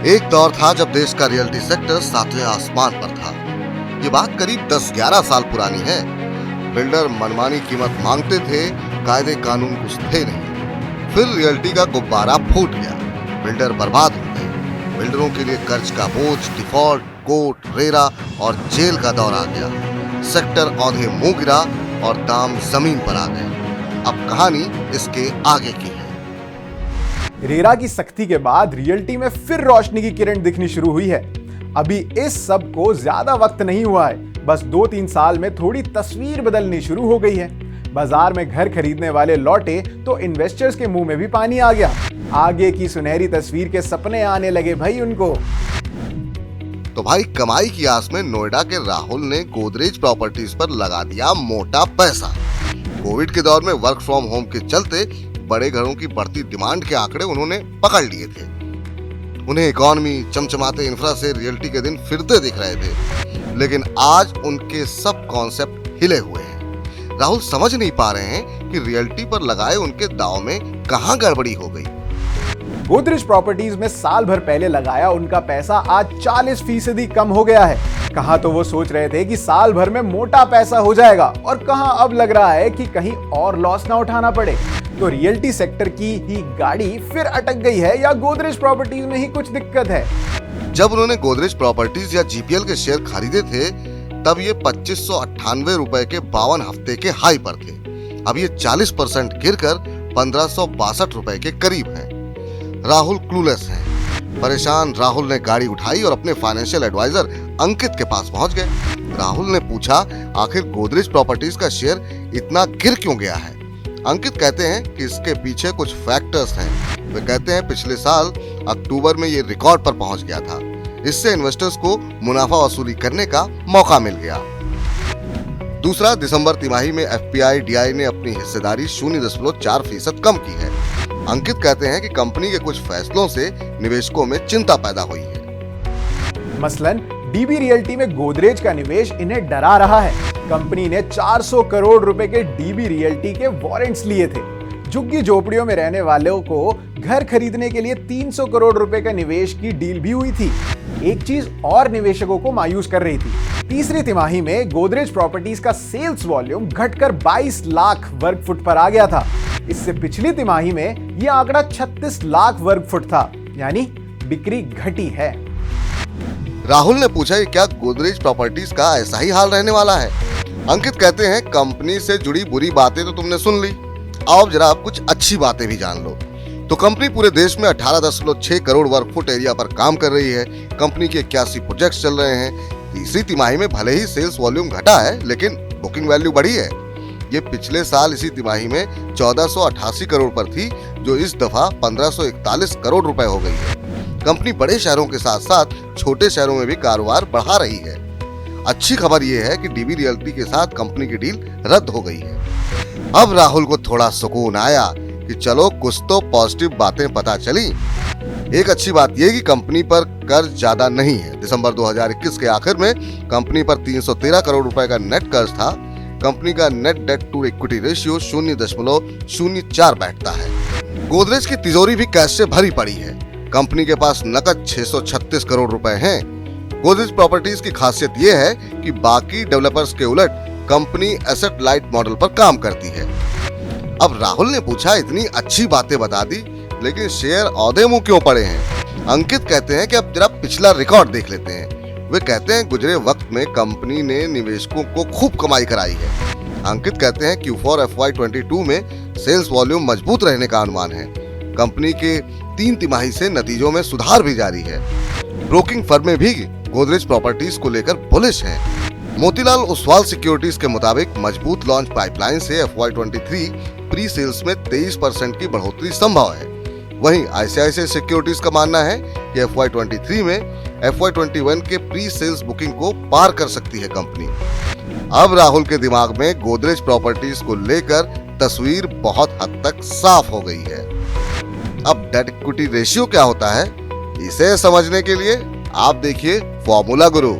एक दौर था जब देश का रियल्टी सेक्टर सातवें आसमान पर था। ये बात करीब 10-11 साल पुरानी है। बिल्डर मनमानी कीमत मांगते थे, कायदे कानून कुछ थे नहीं। फिर रियल्टी का गुब्बारा फूट गया, बिल्डर बर्बाद हो गए। बिल्डरों के लिए कर्ज का बोझ, डिफॉल्ट, कोर्ट, रेरा और जेल का दौर आ गया। सेक्टर औंधे मुंह गिरा और दाम जमीन पर आ गए। अब कहानी इसके आगे की है। रेरा की सख्ती के बाद रियल्टी में फिर रोशनी की किरण दिखनी शुरू हुई है। अभी इस सब को ज्यादा वक्त नहीं हुआ है, बस 2-3 साल में थोड़ी तस्वीर बदलनी शुरू हो गई है। बाजार में घर खरीदने वाले लौटे तो इन्वेस्टर्स के मुंह में भी पानी आ गया। आगे की सुनहरी तस्वीर के सपने आने लगे भाई उनको। तो भाई कमाई की आस में नोएडा के राहुल ने गोदरेज प्रॉपर्टीज पर लगा दिया मोटा पैसा। कोविड के दौर में वर्क फ्रॉम होम के चलते बड़े घरों की बढ़ती डिमांड के आंकड़े उन्होंने पकड़ लिए थे। उन्हें इकोनॉमी, चमचमाते इंफ्रा से रियल्टी के दिन फिरते दिख रहे थे, लेकिन आज उनके सब कॉन्सेप्ट हिले हुए हैं। राहुल समझ नहीं पा रहे हैं कि रियल्टी पर लगाए उनके दांव में कहां गड़बड़ी हो गई। गोदरेज प्रॉपर्टीज में साल भर पहले लगाया उनका पैसा आज 40% कम हो गया है। कहां तो वो सोच रहे थे कि साल भर में मोटा पैसा हो जाएगा, और कहां अब लग रहा है कि कहीं और लॉस ना उठाना पड़े। तो रियल्टी सेक्टर की ही गाड़ी फिर अटक गई है या गोदरेज प्रॉपर्टीज में ही कुछ दिक्कत है? जब उन्होंने गोदरेज प्रॉपर्टीज या जीपीएल के शेयर खरीदे थे, तब ये 2598 रुपए के 52 हफ्ते के हाई पर थे। अब ये 40% गिरकर 1562 रुपए के करीब हैं। राहुल क्लूलेस हैं। परेशान राहुल ने गाड़ी उठाई और अपने फाइनेंशियल एडवाइजर अंकित के पास पहुंच गए। राहुल ने पूछा, आखिर गोदरेज प्रॉपर्टीज का शेयर इतना गिर क्यों गया है? अंकित कहते हैं कि इसके पीछे कुछ फैक्टर्स हैं। वे कहते हैं पिछले साल अक्टूबर में ये रिकॉर्ड पर पहुंच गया था। इससे इन्वेस्टर्स को मुनाफा वसूली करने का मौका मिल गया। दूसरा, दिसंबर तिमाही में एफपीआई डीआई ने अपनी हिस्सेदारी 0.4% कम की है। अंकित कहते हैं कि कंपनी के कुछ फैसलों से निवेशकों में चिंता पैदा हुई है। मसलन डीबी रियल्टी में गोदरेज का निवेश इन्हें डरा रहा है। कंपनी ने 400 करोड़ रुपए के डीबी रियल्टी के वारंट्स लिए थे। झुग्गी झोपड़ियों में रहने वालों को घर खरीदने के लिए 300 करोड़ रुपए का निवेश की डील भी हुई थी। एक चीज और निवेशकों को मायूस कर रही थी। तीसरी तिमाही में गोदरेज प्रॉपर्टीज का सेल्स वॉल्यूम घटकर 22 लाख वर्ग फुट पर आ गया था। इससे पिछली तिमाही में यह आंकड़ा 36 लाख वर्ग फुट था, यानी बिक्री घटी है। राहुल ने पूछा कि क्या गोदरेज प्रॉपर्टीज का ऐसा ही हाल रहने वाला है? अंकित कहते हैं, कंपनी से जुड़ी बुरी बातें तो तुमने सुन ली, आओ जरा आप कुछ अच्छी बातें भी जान लो। तो कंपनी पूरे देश में 18.6 करोड़ वर्ग फुट एरिया पर काम कर रही है। कंपनी के 81 प्रोजेक्ट्स चल रहे हैं। तीसरी तिमाही में भले ही सेल्स वॉल्यूम घटा है, लेकिन बुकिंग वैल्यू बढ़ी है। ये पिछले साल इसी तिमाही में 1488 करोड़ पर थी, जो इस दफा 1541 करोड़ रुपए हो गई है। कंपनी बड़े शहरों के साथ साथ छोटे शहरों में भी कारोबार बढ़ा रही है। अच्छी खबर यह है कि डीबी रियल्टी के साथ कंपनी की डील रद्द हो गई है। अब राहुल को थोड़ा सुकून आया कि चलो कुछ तो पॉजिटिव बातें पता चली। एक अच्छी बात यह कि कंपनी पर कर्ज ज्यादा नहीं है। दिसंबर 2021 के आखिर में कंपनी पर 313 करोड़ रुपए का नेट कर्ज था। कंपनी का net debt to equity ratio 0.04 बैठता है। गोदरेज की तिजोरी भी कैश से भरी पड़ी है। कंपनी के पास नकद 636 करोड़ रुपए हैं। गोदरेज प्रॉपर्टीज की खासियत यह है कि बाकी डेवलपर्स के उलट कंपनी एसेट लाइट मॉडल पर काम करती है। अब राहुल ने पूछा, इतनी अच्छी बातें बता दी, लेकिन शेयर औंधे मुंह क्यों पड़े हैं? अंकित कहते हैं कि अब जरा पिछला रिकॉर्ड देख लेते हैं। वे कहते हैं, गुजरे वक्त में कंपनी ने निवेशकों को खूब कमाई कराई है। अंकित कहते हैं Q4 FY22 में सेल्स वॉल्यूम मजबूत रहने का अनुमान है। कंपनी के 3 तिमाही से नतीजों में सुधार भी जारी है। ब्रोकिंग फर्में भी गोदरेज प्रॉपर्टीज को लेकर बुलिश हैं। मोतीलाल ओसवाल सिक्योरिटीज के मुताबिक मजबूत लॉन्च पाइपलाइन से FY23 प्री सेल्स में 23% की बढ़ोतरी संभव है। वहीं ICICI सिक्योरिटीज का मानना है कि FY23 में FY21 के प्री सेल्स बुकिंग को पार कर सकती है कंपनी। अब राहुल के दिमाग में गोदरेज प्रॉपर्टीज को लेकर तस्वीर बहुत हद तक साफ हो गई है। अब डेट इक्विटी रेशियो क्या होता है, इसे समझने के लिए आप देखिए फॉर्मूला गुरु।